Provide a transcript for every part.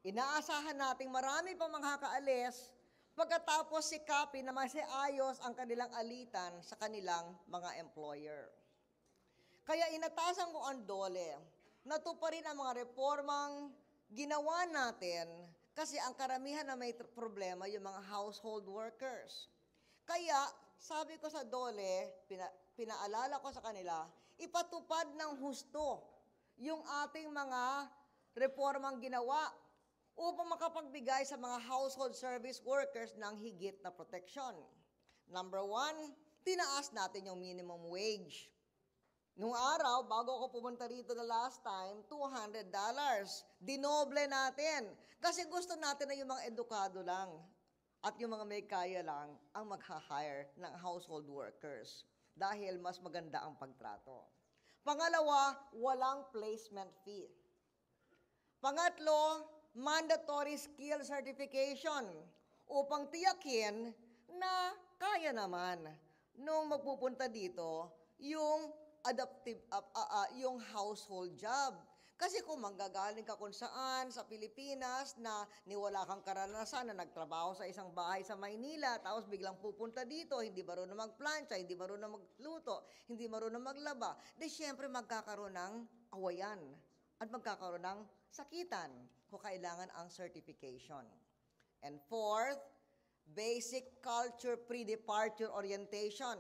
Inaasahan nating marami pang makakaalis pagkatapos sikapin na masiayos ang kanilang alitan sa kanilang mga employer. Kaya inatasan ko ang DOLE na tuparin ang mga reformang ginawa natin kasi ang karamihan na may problema yung mga household workers. Kaya sabi ko sa DOLE, pinaalala ko sa kanila, ipatupad ng husto yung ating mga reformang ginawa upang makapagbigay sa mga household service workers ng higit na proteksyon. Number 1, tinaas natin yung minimum wage. Nung araw, bago ako pumunta rito the last time, $200. Dinoble natin. Kasi gusto natin na yung mga edukado lang at yung mga may kaya lang ang mag-hire ng household workers dahil mas maganda ang pagtrato. Pangalawa, walang placement fee. Pangatlo, mandatory skill certification upang tiyakin na kaya naman nung magpupunta dito yung yung household job. Kasi kung manggagaling ka kung saan sa Pilipinas na niwala kang karanasan na nagtrabaho sa isang bahay sa Maynila, tapos biglang pupunta dito, hindi marunong magplantsa, hindi marunong magluto, hindi marunong maglaba, di syempre magkakaroon ng awayan at magkakaroon ng sakitan kung kailangan ang certification. And fourth, basic culture pre-departure orientation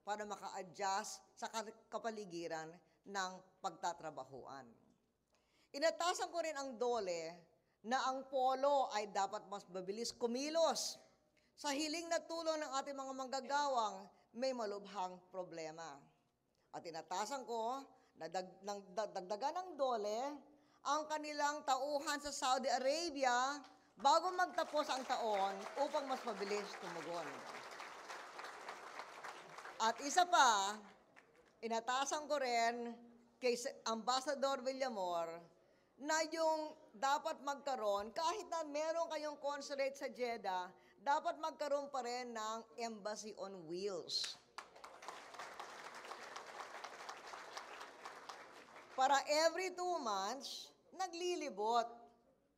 para maka-adjust sa kapaligiran ng pagtatrabahuan. Inatasan ko rin ang DOLE na ang polo ay dapat mas mabilis kumilos. Sa hiling na tulong ng ating mga manggagawang, may malubhang problema. At inatasan ko na dagdagan ng DOLE ang kanilang tauhan sa Saudi Arabia bago magtapos ang taon upang mas mabilis tumugon. At isa pa, inatasan ko rin kay Ambassador Villamor na yung dapat magkaroon, kahit na meron kayong consulate sa Jeddah, dapat magkaroon pa rin ng Embassy on Wheels. Para every 2 months, naglilibot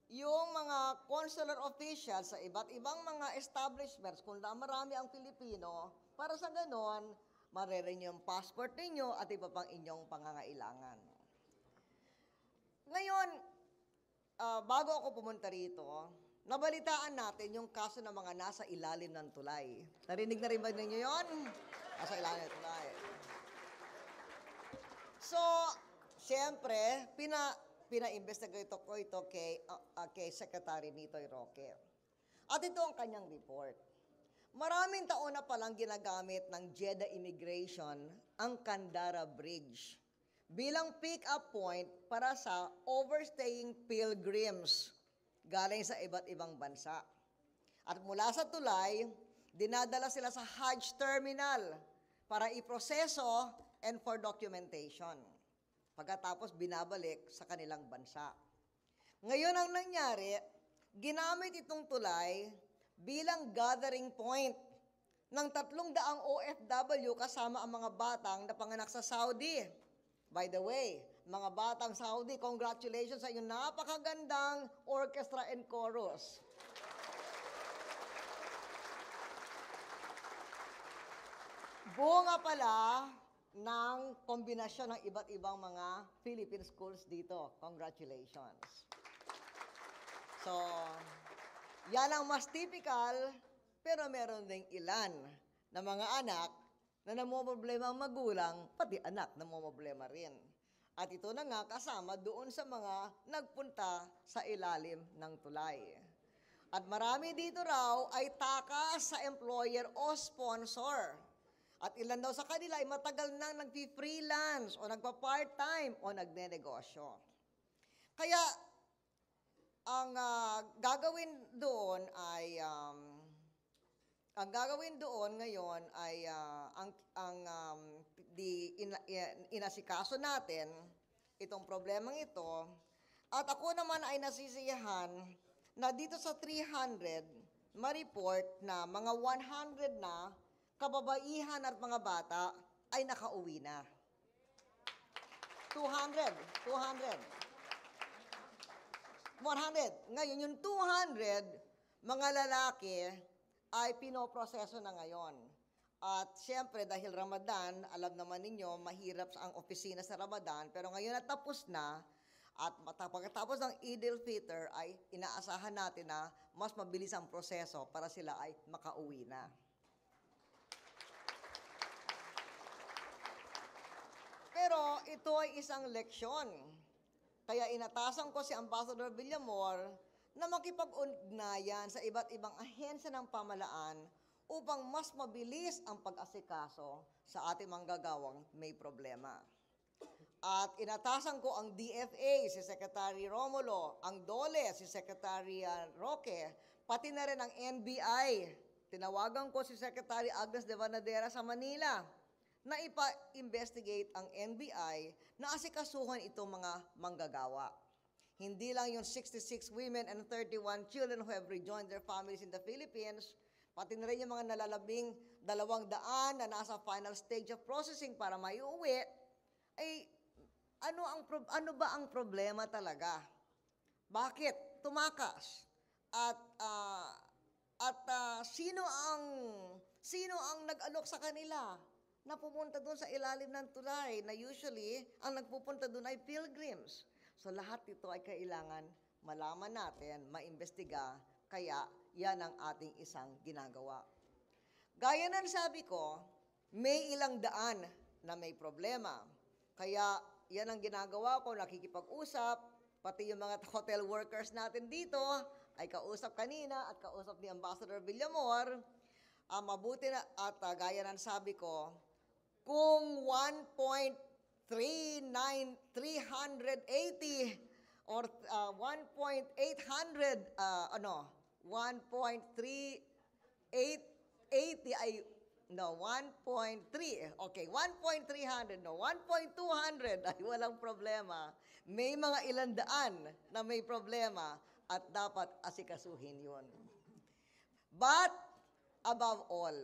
yung mga consular officials sa iba't ibang mga establishments, kung marami ang Pilipino, para sa ganon, marerenew yung passport ninyo at iba pang inyong pangangailangan. Ngayon, bago ako pumunta rito, nabalitaan natin yung kaso ng mga nasa ilalim ng tulay. Narinig na rin ba ninyo yun? Nasa ilalim ng tulay. So, siyempre, pina-investigate ko ito kay Secretary Nitoy Roque. At ito ang kanyang report. Maraming taon na palang ginagamit ng Jeddah Immigration ang Kandara Bridge bilang pick-up point para sa overstaying pilgrims galing sa iba't ibang bansa. At mula sa tulay, dinadala sila sa Hajj Terminal para iproseso and for documentation. Pagkatapos binabalik sa kanilang bansa. Ngayon ang nangyari, ginamit itong tulay bilang gathering point ng 300 OFW kasama ang mga batang napanganak sa Saudi. By the way, mga batang Saudi, congratulations sa inyong napakagandang orchestra and chorus. Bunga pala ng kombinasyon ng iba't ibang mga Philippine schools dito. Congratulations. So, yan ang mas typical, pero meron ding ilan na mga anak na namumroblema ang magulang, pati anak namumroblema rin. At ito na nga kasama doon sa mga nagpunta sa ilalim ng tulay. At marami dito raw ay takas sa employer o sponsor. At ilan daw sa kanila ay matagal nang nag-freelance o nagpa-part-time o nagne-negosyo. Kaya, ang gagawin doon ngayon ay inasikaso natin itong problemang ito. At ako naman ay nasisiyahan na dito sa 300, ma-report na mga 100 na kababaihan at mga bata ay nakauwi na. 200. 100. Ngayon, yung 200, mga lalaki ay pinoproseso na ngayon. At siyempre, dahil Ramadan, alam naman ninyo, mahirap ang opisina sa Ramadan, pero ngayon na tapos na, at pagkatapos ng Eid al-Fitr ay inaasahan natin na mas mabilis ang proseso para sila ay makauwi na. Pero ito ay isang leksyon. Kaya inatasan ko si Ambassador Villamor na makipag-ugnayan sa iba't ibang ahensya ng pamalaan upang mas mabilis ang pag-asikaso sa ating manggagawang may problema. At inatasan ko ang DFA, si Secretary Romulo, ang DOLE, si Secretary Roque, pati na rin ang NBI. Tinawagan ko si Secretary Agnes de Vanadera sa Manila na ipa-investigate ang NBI na asikasuhan itong mga manggagawa. Hindi lang yung 66 women and 31 children who have rejoined their families in the Philippines, pati na rin yung mga nalalabing 200 na nasa final stage of processing para maiuwi, ay ano ba ang problema talaga? Bakit tumakas? At sino ang nag-alok sa kanila na pumunta doon sa ilalim ng tulay na usually ang nagpupunta doon ay pilgrims? So lahat ito ay kailangan malaman natin, maimbestiga, kaya yan ang ating isang ginagawa. Gaya ng sabi ko, may ilang daan na may problema. Kaya yan ang ginagawa ko, nakikipag-usap, pati yung mga hotel workers natin dito, ay kausap kanina at kausap ni Ambassador Villamor. Mabuti na at gaya ng sabi ko, kung 1.380 or 1.380 ay 1.3. Okay, 1.300, 1.200 ay walang problema. May mga ilang daan na may problema at dapat asikasuhin yun. But, above all,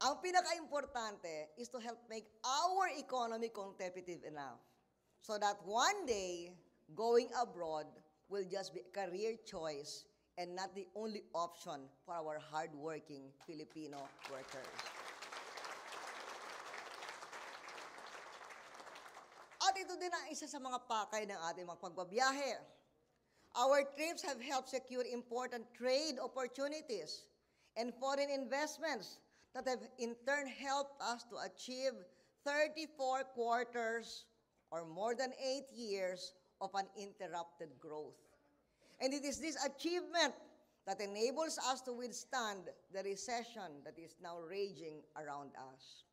ang pinaka-importante is to help make our economy competitive enough so that one day, going abroad will just be a career choice and not the only option for our hardworking Filipino workers. At ito din ang isa sa mga pakay ng ating mga pagbabiyahe. Our trips have helped secure important trade opportunities and foreign investments that have in turn helped us to achieve 34 quarters or more than 8 years of uninterrupted growth. And it is this achievement that enables us to withstand the recession that is now raging around us.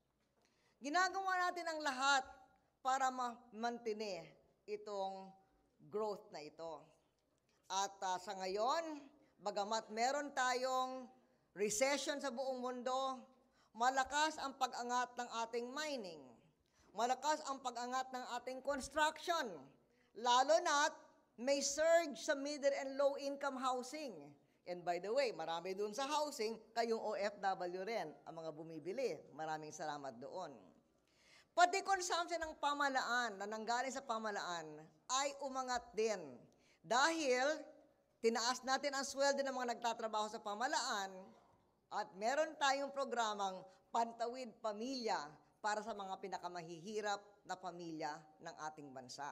Ginagawa natin ang lahat para ma-mantine itong growth na ito. At sa ngayon, bagamat meron tayong recession sa buong mundo, malakas ang pag-angat ng ating mining, malakas ang pag-angat ng ating construction, lalo na't may surge sa middle and low-income housing. And by the way, marami doon sa housing, kayong OFW rin, ang mga bumibili. Maraming salamat doon. Pati consumption ng pamalaan na nanggaling sa pamalaan ay umangat din. Dahil tinaas natin ang sweldo ng mga nagtatrabaho sa pamalaan at meron tayong programang Pantawid Pamilya para sa mga pinakamahihirap na pamilya ng ating bansa.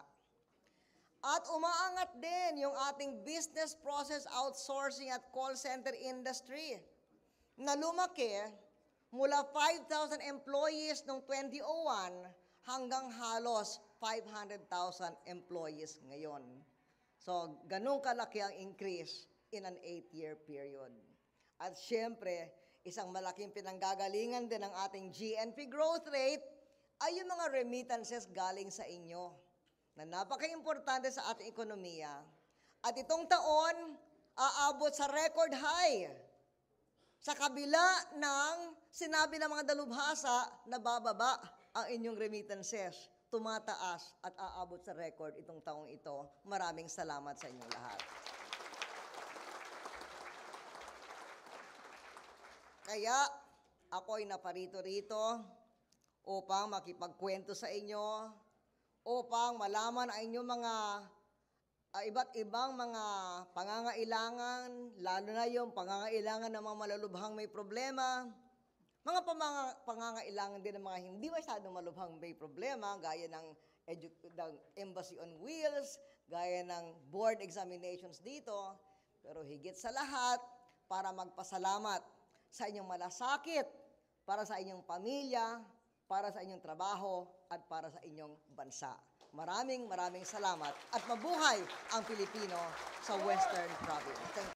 At umaangat din yung ating business process outsourcing at call center industry na lumaki mula 5,000 employees noong 2001 hanggang halos 500,000 employees ngayon. So, ganun kalaki ang increase in an 8-year period. At syempre, isang malaking pinanggagalingan din ng ating GNP growth rate ay yung mga remittances galing sa inyo na napaka-importante sa ating ekonomiya. At itong taon, aabot sa record high. Sa kabila ng sinabi ng mga dalubhasa na bababa ang inyong remittances, tumataas at aabot sa record itong taong ito. Maraming salamat sa inyong lahat. Kaya ako'y naparito-rito upang makipagkwento sa inyo, upang malaman ang inyong mga iba't ibang mga pangangailangan, lalo na yung pangangailangan ng mga malulubhang may problema, mga pangangailangan din ng mga hindi masyadong malubhang may problema, gaya ng Embassy on Wheels, gaya ng board examinations dito. Pero higit sa lahat, para magpasalamat sa inyong malasakit, para sa inyong pamilya, para sa inyong trabaho, at para sa inyong bansa. Maraming salamat at mabuhay ang Pilipino sa Western Province. Thank you.